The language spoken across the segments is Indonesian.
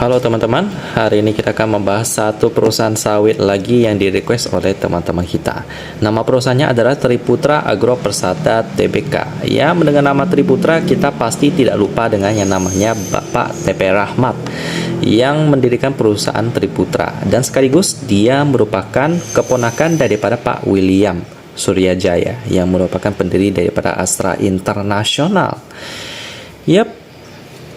Halo teman-teman, hari ini kita akan membahas satu perusahaan sawit lagi yang di-request oleh teman-teman kita. Nama perusahaannya adalah Triputra Agro Persada Tbk. Ya, mendengar nama Triputra, kita pasti tidak lupa dengan yang namanya Bapak TP Rahmat yang mendirikan perusahaan Triputra. Dan sekaligus dia merupakan keponakan daripada Pak William Suryajaya yang merupakan pendiri daripada Astra International.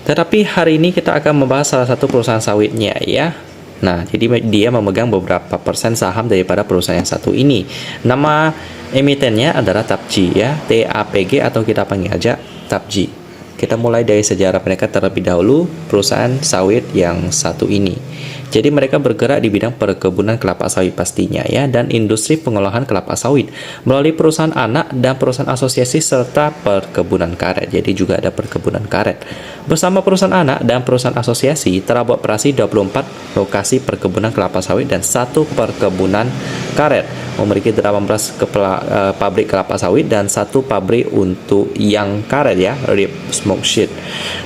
Tetapi hari ini kita akan membahas salah satu perusahaan sawitnya ya. Nah, jadi dia memegang beberapa persen saham daripada perusahaan yang satu ini. Nama emitennya adalah TAPG ya, TAPG atau kita panggil aja TAPG. Kita mulai dari sejarah mereka terlebih dahulu, perusahaan sawit yang satu ini. Jadi mereka bergerak di bidang perkebunan kelapa sawit pastinya ya, dan industri pengolahan kelapa sawit melalui perusahaan anak dan perusahaan asosiasi serta perkebunan karet. Jadi juga ada perkebunan karet. Bersama perusahaan anak dan perusahaan asosiasi telah beroperasi 24 lokasi perkebunan kelapa sawit dan satu perkebunan karet. Memiliki 18 pabrik kelapa sawit dan satu pabrik untuk yang karet ya, rib smoke sheet.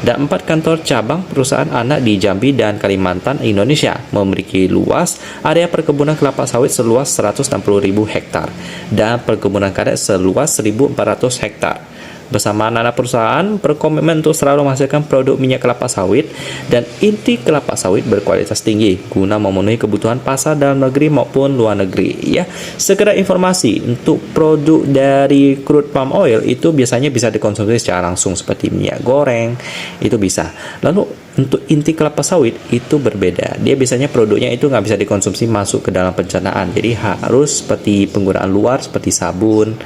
Dan 4 kantor cabang perusahaan anak di Jambi dan Kalimantan, Indonesia. Memiliki luas area perkebunan kelapa sawit seluas 160.000 hektar dan perkebunan karet seluas 1.400 hektar. Bersama anak-anak perusahaan berkomitmen untuk selalu menghasilkan produk minyak kelapa sawit dan inti kelapa sawit berkualitas tinggi guna memenuhi kebutuhan pasar dalam negeri maupun luar negeri ya. Sekedar informasi, untuk produk dari crude palm oil itu biasanya bisa dikonsumsi secara langsung seperti minyak goreng, itu bisa. Lalu untuk inti kelapa sawit itu berbeda. Dia biasanya produknya itu nggak bisa dikonsumsi masuk ke dalam pencernaan. Jadi harus seperti penggunaan luar seperti sabun,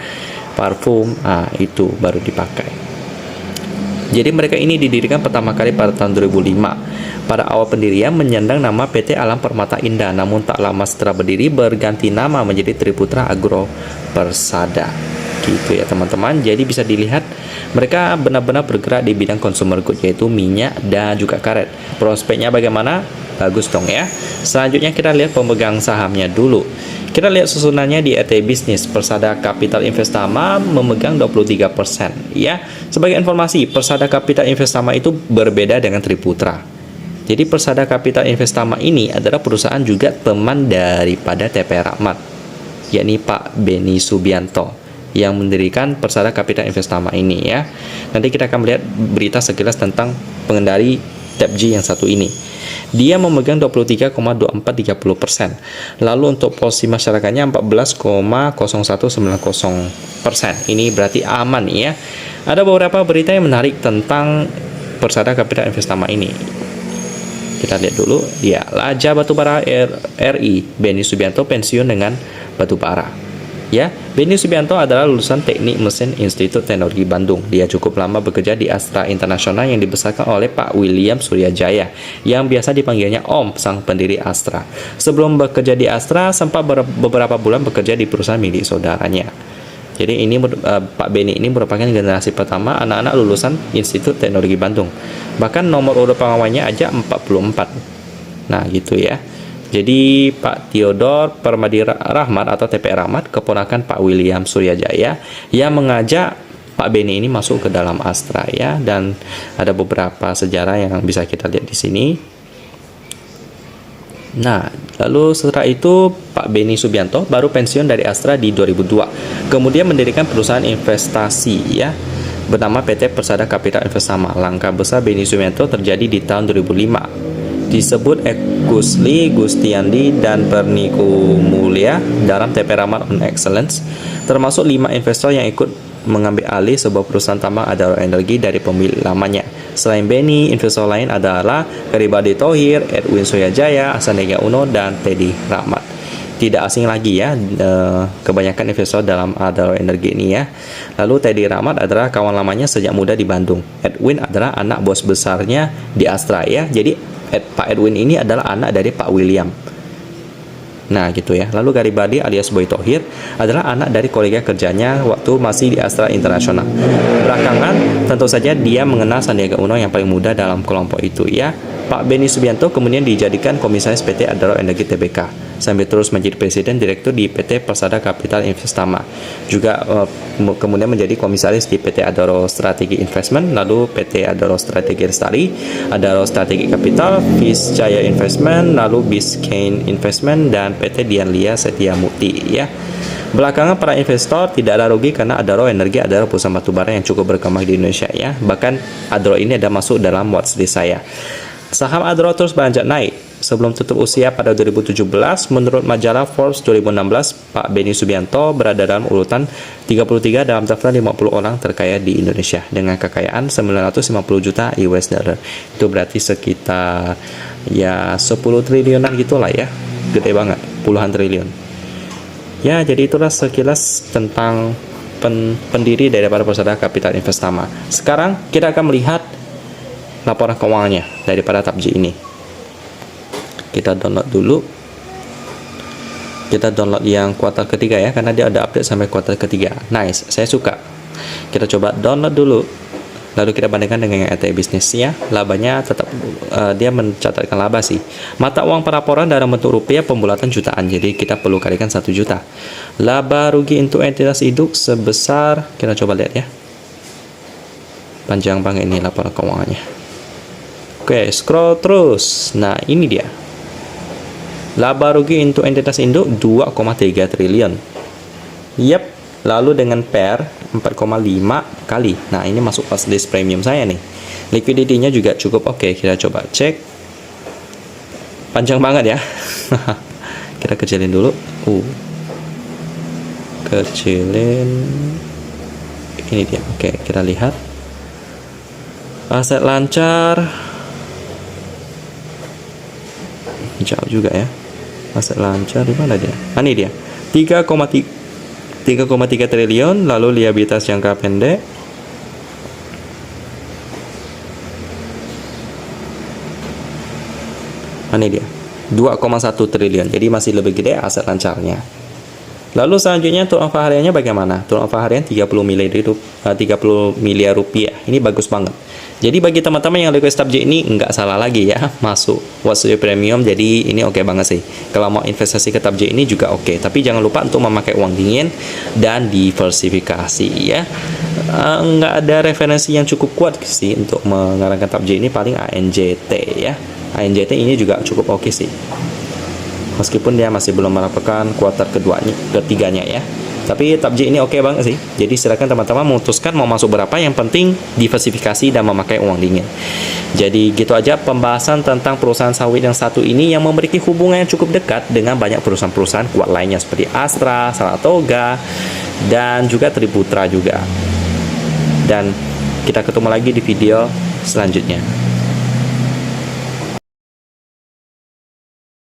parfum, itu baru dipakai. Jadi mereka ini didirikan pertama kali pada tahun 2005. Pada awal pendirian menyandang nama PT Alam Permata Indah, namun tak lama setelah berdiri berganti nama menjadi Triputra Agro Persada. Gitu ya teman-teman. Jadi bisa dilihat mereka benar-benar bergerak di bidang consumer goods yaitu minyak dan juga karet. Prospeknya bagaimana? Bagus dong ya. Selanjutnya kita lihat pemegang sahamnya dulu. Kita lihat susunannya di RT Bisnis. Persada Capital Investama memegang 23% ya. Sebagai informasi, Persada Capital Investama itu berbeda dengan Triputra. Jadi Persada Capital Investama ini adalah perusahaan juga teman daripada TP Rahmat, yakni Pak Beni Subianto yang mendirikan Persada Capital Investama ini ya. Nanti kita akan melihat berita sekilas tentang pengendali TAPG yang satu ini. Dia memegang 23,2430%. Lalu untuk posisi masyarakatnya 14,0190%. Ini berarti aman ya. Ada beberapa berita yang menarik tentang Persada Capital Investama ini. Kita lihat dulu. Dia Laja Batubara RI Beni Subianto pensiun dengan batubara. Ya, Beni Subianto adalah lulusan Teknik Mesin Institut Teknologi Bandung. Dia cukup lama bekerja di Astra International yang dibesarkan oleh Pak William Suryajaya, yang biasa dipanggilnya Om, sang pendiri Astra. Sebelum bekerja di Astra, sempat beberapa bulan bekerja di perusahaan milik saudaranya. Jadi ini Pak Beni ini merupakan generasi pertama anak-anak lulusan Institut Teknologi Bandung. Bahkan nomor urut pengawalnya aja 44. Nah, gitu ya. Jadi Pak Theodor Permadi Rahmat atau TP Rahmat, keponakan Pak William Suryajaya, yang mengajak Pak Beni ini masuk ke dalam Astra ya, dan ada beberapa sejarah yang bisa kita lihat di sini. Nah, lalu setelah itu Pak Beni Subianto baru pensiun dari Astra di 2002. Kemudian mendirikan perusahaan investasi ya bernama PT Persada Capital Investama. Langkah besar Beni Subianto terjadi di tahun 2005. Disebut Gusli, Gustiandi, dan Perniku Mulia dalam TP Rahmat on Excellence, termasuk 5 investor yang ikut mengambil alih sebuah perusahaan tambang Adaro Energi dari pemilik lamanya. Selain Beni, investor lain adalah Garibadi Thohir, Edwin Suryajaya, Sandiaga Uno, dan Teddy Rahmat. Tidak asing lagi ya, kebanyakan investor dalam Adaro Energi ini ya. Lalu Teddy Rahmat adalah kawan lamanya sejak muda di Bandung. Edwin adalah anak bos besarnya di Astra ya. Jadi Pak Edwin ini adalah anak dari Pak William. Nah gitu ya. Lalu Garibadi alias Boy Thohir adalah anak dari kolega kerjanya waktu masih di Astra International. Belakangan tentu saja dia mengenal Sandiaga Uno yang paling muda dalam kelompok itu ya. Pak Beni Subianto kemudian dijadikan komisaris PT Adaro Energi Tbk. sambil terus menjadi presiden direktur di PT Persada Capital Investama. Juga kemudian menjadi komisaris di PT Adaro Strategi Investment, lalu PT Adaro Strategi Lestari, Adaro Strategi Capital, Vis Jaya Investment, lalu Biscayne Investment, dan PT Dian Lia Setia Mukti ya. Belakangan para investor tidak ada rugi karena Adaro Energi adalah perusahaan batubara yang cukup berkembang di Indonesia ya. Bahkan Adaro ini ada masuk dalam watchlist saya. Saham Adaro terus beranjak naik. Sebelum tutup usia pada 2017, menurut majalah Forbes 2016, Pak Beni Subianto berada dalam urutan 33 dalam daftar 50 orang terkaya di Indonesia dengan kekayaan 950 juta US dollar. Itu berarti sekitar ya 10 triliunan gitulah ya. Gede banget, puluhan triliun. Ya, jadi itulah sekilas tentang pendiri daripada Persada Capital Investama. Sekarang kita akan melihat laporan keuangannya daripada TAPJ ini. Kita download dulu. Kita download yang kuartal ketiga ya, karena dia ada update sampai kuartal ketiga. Nice, saya suka. Kita coba download dulu. Lalu kita bandingkan dengan yang RTI Business ya. Labanya tetap dia mencatatkan laba sih. Mata uang pelaporan dalam bentuk rupiah pembulatan jutaan. Jadi kita perlu kalikan 1 juta. Laba rugi untuk entitas induk sebesar, kita coba lihat ya. Panjang banget ini laporan keuangannya. Oke, scroll terus. Nah, ini dia. Laba rugi untuk entitas induk 2,3 triliun. Yap, lalu dengan PER 4,5 kali. Nah, ini masuk pas list premium saya nih. Liquidity-nya juga cukup oke. Kita coba cek. Panjang banget ya. Kita kecilin dulu. Kecilin. Ini dia. Oke, kita lihat. Aset lancar. Jauh juga ya. Aset lancar di mana dia? Ini dia. 3,3 triliun. Lalu liabilitas jangka pendek ini dia 2,1 triliun. Jadi masih lebih gede aset lancarnya. Lalu selanjutnya turnover hariannya bagaimana? Turnover harian 30 miliar rupiah. Ini bagus banget. Jadi bagi teman-teman yang request TAPJ ini nggak salah lagi ya, masuk watchlist premium. Jadi ini oke banget sih. Kalau mau investasi ke TAPJ ini juga oke. Tapi jangan lupa untuk memakai uang dingin dan diversifikasi ya. Nggak ada referensi yang cukup kuat sih untuk mengarahkan TAPJ ini, paling ANJT ya. ANJT ini juga cukup oke sih. Meskipun dia masih belum melaporkan kuartal ketiganya ya. Tapi TAPJ ini oke banget sih. Jadi silakan teman-teman memutuskan mau masuk berapa. Yang penting diversifikasi dan memakai uang dingin. Jadi gitu aja pembahasan tentang perusahaan sawit yang satu ini, yang memiliki hubungan yang cukup dekat dengan banyak perusahaan-perusahaan kuat lainnya seperti Astra, Saratoga, dan juga Triputra juga. Dan kita ketemu lagi di video selanjutnya.